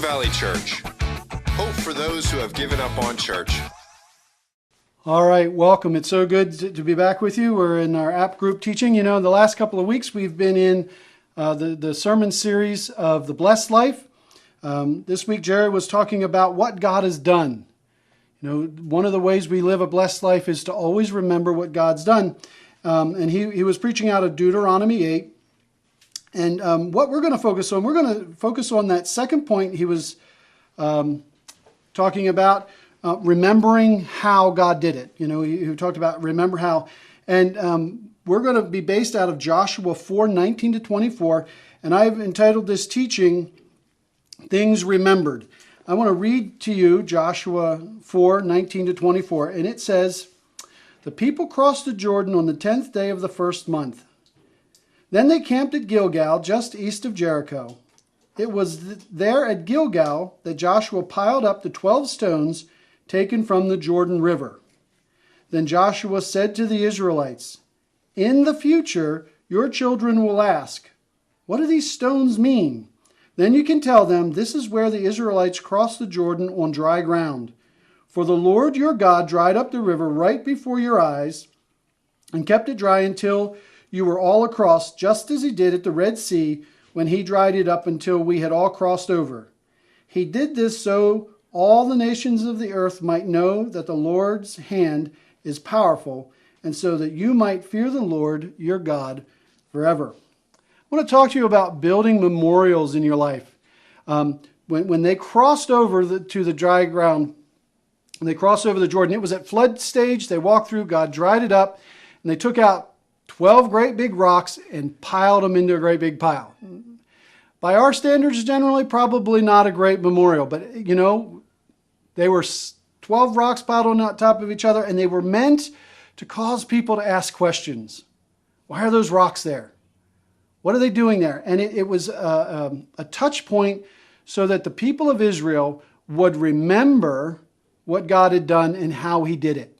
Valley Church. Hope for those who have given up on church. All right, welcome. It's so good to be back with you. We're in our AppGroup teaching. You know, the last couple of weeks we've been in the sermon series of the Blessed Life. This week Jared was talking about what God has done. You know, one of the ways we live a blessed life is to always remember what God's done. And he was preaching out of Deuteronomy 8. And what we're going to focus on, we're going to focus on that second point he was talking about, remembering how God did it. You know, he talked about remember how. And we're going to be based out of Joshua 4:19 to 24. And I've entitled this teaching, Things Remembered. I want to read to you Joshua 4:19 to 24. And it says, "The people crossed the Jordan on the 10th day of the first month. Then they camped at Gilgal, just east of Jericho. It was there at Gilgal that Joshua piled up the 12 stones taken from the Jordan River. Then Joshua said to the Israelites, 'In the future, your children will ask, what do these stones mean?' Then you can tell them, this is where the Israelites crossed the Jordan on dry ground. For the Lord your God dried up the river right before your eyes and kept it dry until you were all across, just as he did at the Red Sea when he dried it up until we had all crossed over. He did this so all the nations of the earth might know that the Lord's hand is powerful, and so that you might fear the Lord your God forever." I want to talk to you about building memorials in your life. When they crossed over to the dry ground, when they crossed over the Jordan, it was at flood stage. They walked through, God dried it up, and they took out 12 great big rocks and piled them into a great big pile. By our standards, generally, probably not a great memorial. But, you know, they were 12 rocks piled on top of each other, and they were meant to cause people to ask questions. Why are those rocks there? What are they doing there? And it was a touch point so that the people of Israel would remember what God had done and how he did it.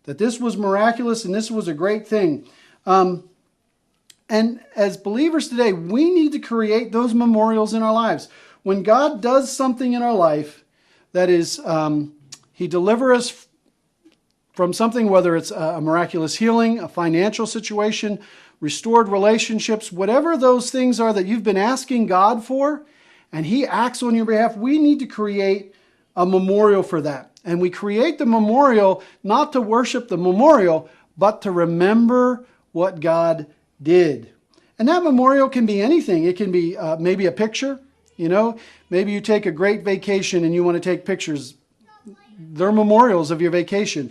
That this was miraculous and this was a great thing. And as believers today, we need to create those memorials in our lives. When God does something in our life that is, he delivers us from something, whether it's a miraculous healing, a financial situation, restored relationships, whatever those things are that you've been asking God for, and he acts on your behalf, we need to create a memorial for that. And we create the memorial not to worship the memorial, but to remember what God did. And that memorial can be anything. It can be maybe a picture. You know, maybe you take a great vacation and you want to take pictures. They're memorials of your vacation.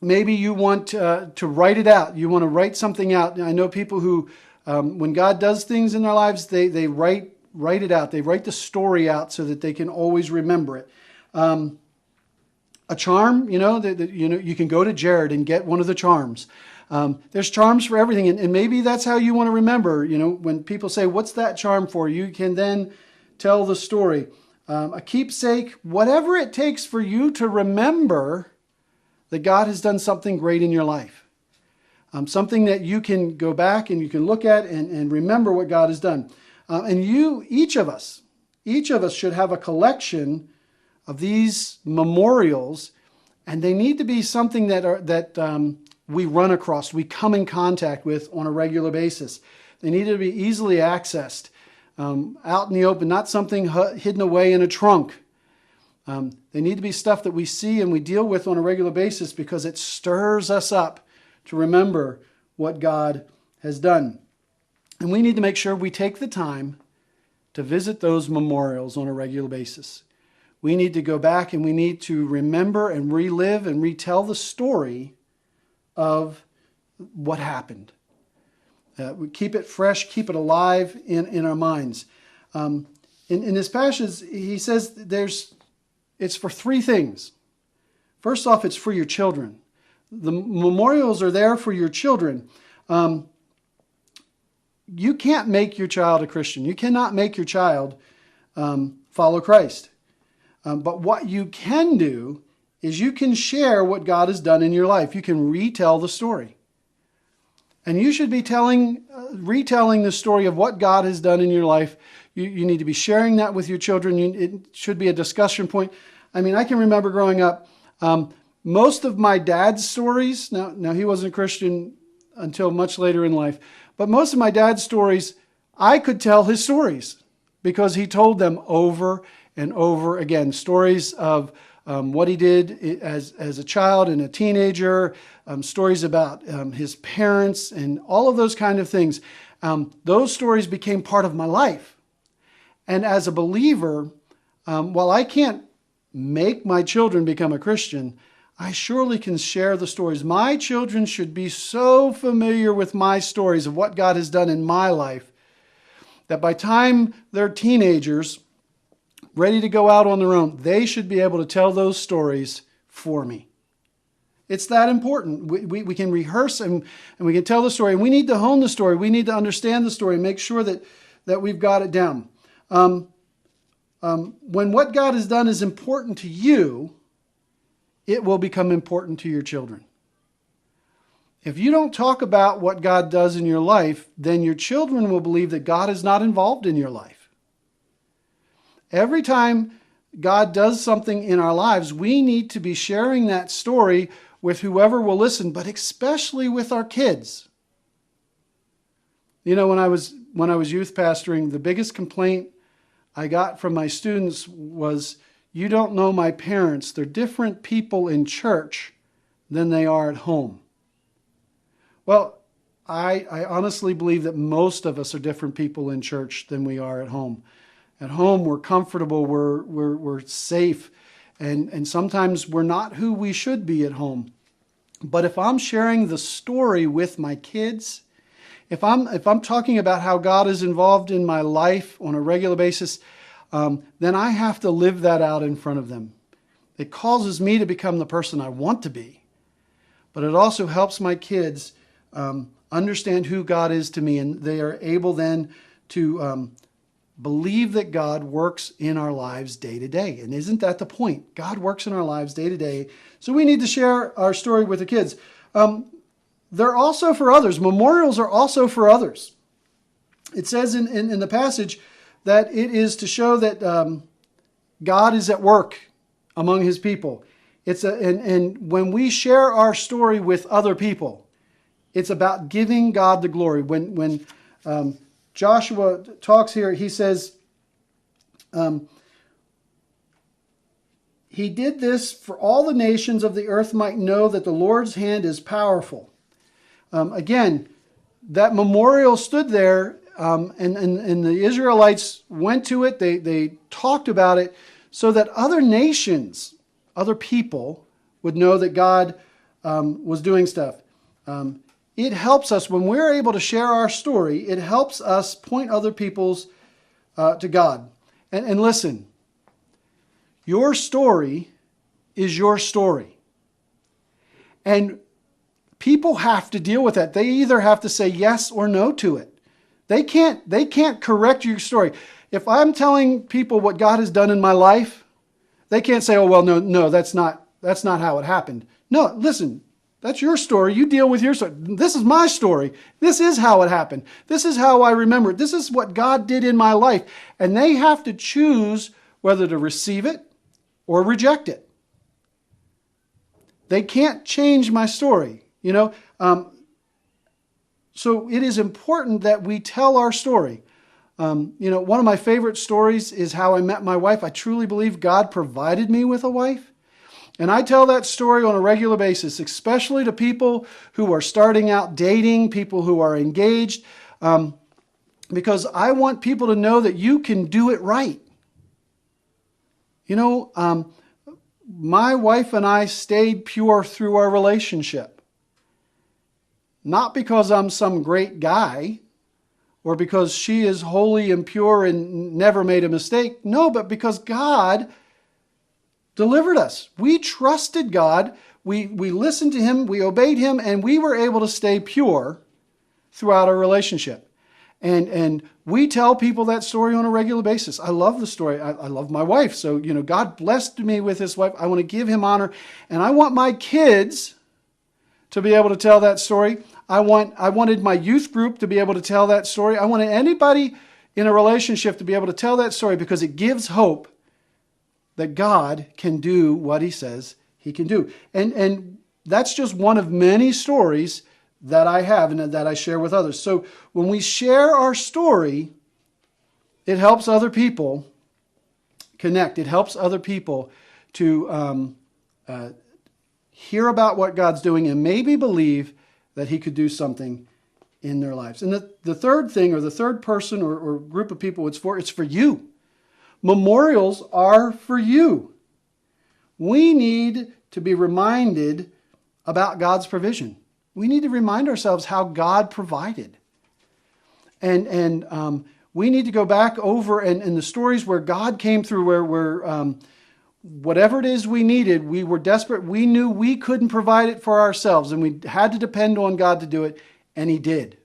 Maybe you want to write it out. You want to write something out. I know people who, when God does things in their lives, they write it out. They write the story out so that they can always remember it. A charm, you can go to Jared and get one of the charms. There's charms for everything, and maybe that's how you want to remember. You know, when people say, "What's that charm for?" you can then tell the story. A keepsake, whatever it takes for you to remember that God has done something great in your life. Something that you can go back and you can look at and remember what God has done. And each of us should have a collection of these memorials, and they need to be something that we run across, we come in contact with on a regular basis. They need to be easily accessed, out in the open, not something hidden away in a trunk. They need to be stuff that we see and we deal with on a regular basis because it stirs us up to remember what God has done. And we need to make sure we take the time to visit those memorials on a regular basis. We need to go back and we need to remember and relive and retell the story of what happened. We keep it fresh, keep it alive in our minds. In this passage, he says it's for three things. First off, it's for your children. The memorials are there for your children. You can't make your child a Christian. You cannot make your child follow Christ. But what you can do is you can share what God has done in your life. You can retell the story. And you should be retelling the story of what God has done in your life. You need to be sharing that with your children. It should be a discussion point. I mean, I can remember growing up, most of my dad's stories, now he wasn't a Christian until much later in life, but most of my dad's stories, I could tell his stories because he told them over and over again. Stories of what he did as a child and a teenager, stories about his parents and all of those kind of things. Those stories became part of my life. And as a believer, while I can't make my children become a Christian, I surely can share the stories. My children should be so familiar with my stories of what God has done in my life that by the time they're teenagers, ready to go out on their own, they should be able to tell those stories for me. It's that important. We can rehearse and we can tell the story. And we need to hone the story. We need to understand the story and make sure that we've got it down. When what God has done is important to you, it will become important to your children. If you don't talk about what God does in your life, then your children will believe that God is not involved in your life. Every time God does something in our lives, we need to be sharing that story with whoever will listen, but especially with our kids. You know, when I was youth pastoring, the biggest complaint I got from my students was, "You don't know my parents. They're different people in church than they are at home." Well, I honestly believe that most of us are different people in church than we are at home. At home, we're comfortable, we're safe, and sometimes we're not who we should be at home. But if I'm sharing the story with my kids, if I'm talking about how God is involved in my life on a regular basis, then I have to live that out in front of them. It causes me to become the person I want to be, but it also helps my kids understand who God is to me, and they are able then to believe that God works in our lives day to day. And isn't that the point? God works in our lives day to day. So we need to share our story with the kids. They're also for others. Memorials are also for others. It says in the passage that it is to show that God is at work among his people. And when we share our story with other people, it's about giving God the glory. When Joshua talks here, he says, he did this for all the nations of the earth might know that the Lord's hand is powerful. Again, that memorial stood there, and the Israelites went to it. They talked about it so that other nations, other people would know that God was doing stuff. It helps us when we're able to share our story. It helps us point other people's to God. And listen, your story is your story. And people have to deal with that. They either have to say yes or no to it. They can't correct your story. If I'm telling people what God has done in my life, they can't say, "Oh, well, no, that's not how it happened." No, listen, that's your story. You deal with your story. This is my story. This is how it happened. This is how I remember it. This is what God did in my life. And they have to choose whether to receive it or reject it. They can't change my story, you know. So it is important that we tell our story. One of my favorite stories is how I met my wife. I truly believe God provided me with a wife. And I tell that story on a regular basis, especially to people who are starting out dating, people who are engaged, because I want people to know that you can do it right. My wife and I stayed pure through our relationship. Not because I'm some great guy or because she is holy and pure and never made a mistake. No, but because God delivered us. We trusted God. We listened to him. We obeyed him, and we were able to stay pure throughout our relationship. And we tell people that story on a regular basis. I love the story. I love my wife. So, God blessed me with his wife. I want to give him honor. And I want my kids to be able to tell that story. I wanted my youth group to be able to tell that story. I wanted anybody in a relationship to be able to tell that story because it gives hope that God can do what he says he can do. And that's just one of many stories that I have and that I share with others. So when we share our story, it helps other people connect. It helps other people to hear about what God's doing and maybe believe that he could do something in their lives. And the third thing, or the third person or group of people it's for you. Memorials are for you. We need to be reminded about God's provision. We need to remind ourselves how God provided. And we need to go back over and the stories where God came through, where whatever it is we needed, we were desperate. We knew we couldn't provide it for ourselves, and we had to depend on God to do it, and he did.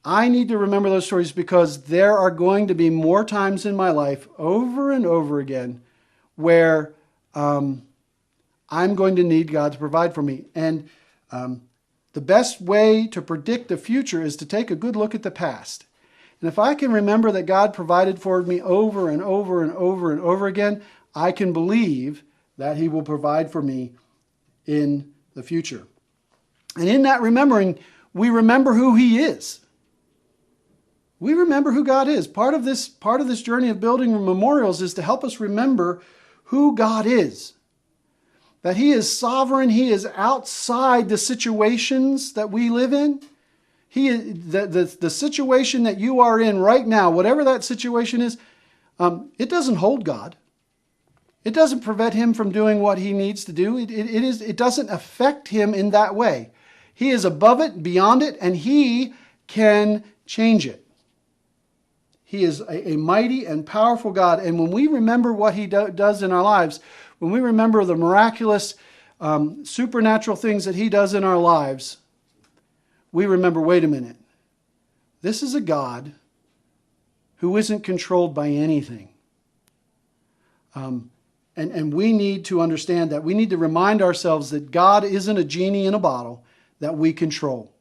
I need to remember those stories because there are going to be more times in my life, over and over again, where I'm going to need God to provide for me. And the best way to predict the future is to take a good look at the past. And if I can remember that God provided for me over and over and over and over again, I can believe that he will provide for me in the future. And in that remembering, we remember who he is. We remember who God is. Part of this journey of building memorials is to help us remember who God is. That he is sovereign. He is outside the situations that we live in. The situation that you are in right now, whatever that situation is, it doesn't hold God. It doesn't prevent him from doing what he needs to do. It doesn't affect him in that way. He is above it, beyond it, and he can change it. He is a mighty and powerful God. And when we remember what he does in our lives, when we remember the miraculous, supernatural things that he does in our lives, we remember, wait a minute, this is a God who isn't controlled by anything. And we need to understand that. We need to remind ourselves that God isn't a genie in a bottle that we control.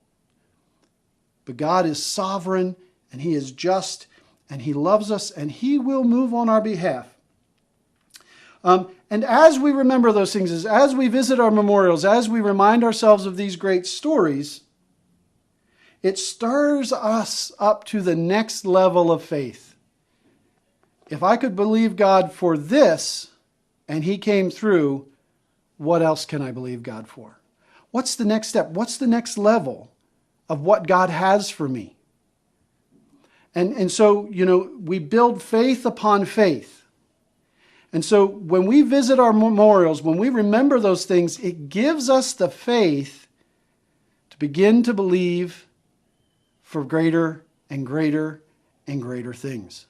But God is sovereign, and he is just, and he loves us, and he will move on our behalf. And as we remember those things, as we visit our memorials, as we remind ourselves of these great stories, it stirs us up to the next level of faith. If I could believe God for this, and he came through, what else can I believe God for? What's the next step? What's the next level of what God has for me? And so, we build faith upon faith. And so when we visit our memorials, when we remember those things, it gives us the faith to begin to believe for greater and greater and greater things.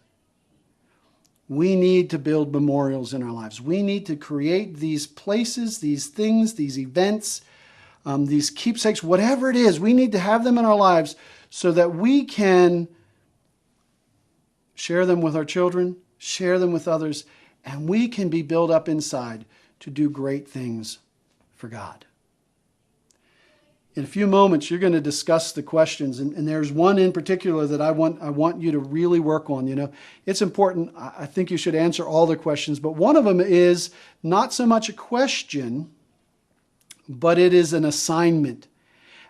We need to build memorials in our lives. We need to create these places, these things, these events, these keepsakes, whatever it is. We need to have them in our lives so that we can share them with our children, share them with others, and we can be built up inside to do great things for God. In a few moments, you're going to discuss the questions, and there's one in particular that I want you to really work on. It's important. I think you should answer all the questions, but one of them is not so much a question, but it is an assignment.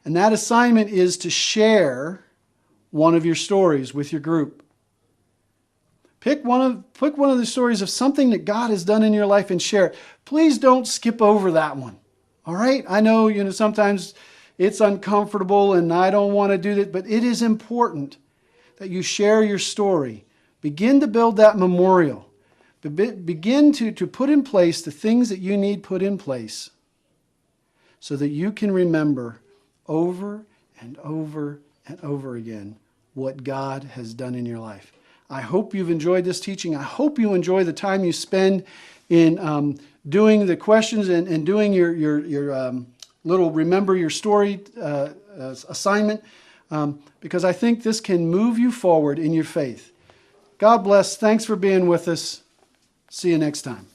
And that assignment is to share one of your stories with your group. Pick one of the stories of something that God has done in your life and share it. Please don't skip over that one. All right? I know, sometimes it's uncomfortable and I don't want to do that, but it is important that you share your story. Begin to build that memorial. Begin to put in place the things that you need put in place so that you can remember over and over and over again what God has done in your life. I hope you've enjoyed this teaching. I hope you enjoy the time you spend in doing the questions and doing your little remember your story assignment, because I think this can move you forward in your faith. God bless. Thanks for being with us. See you next time.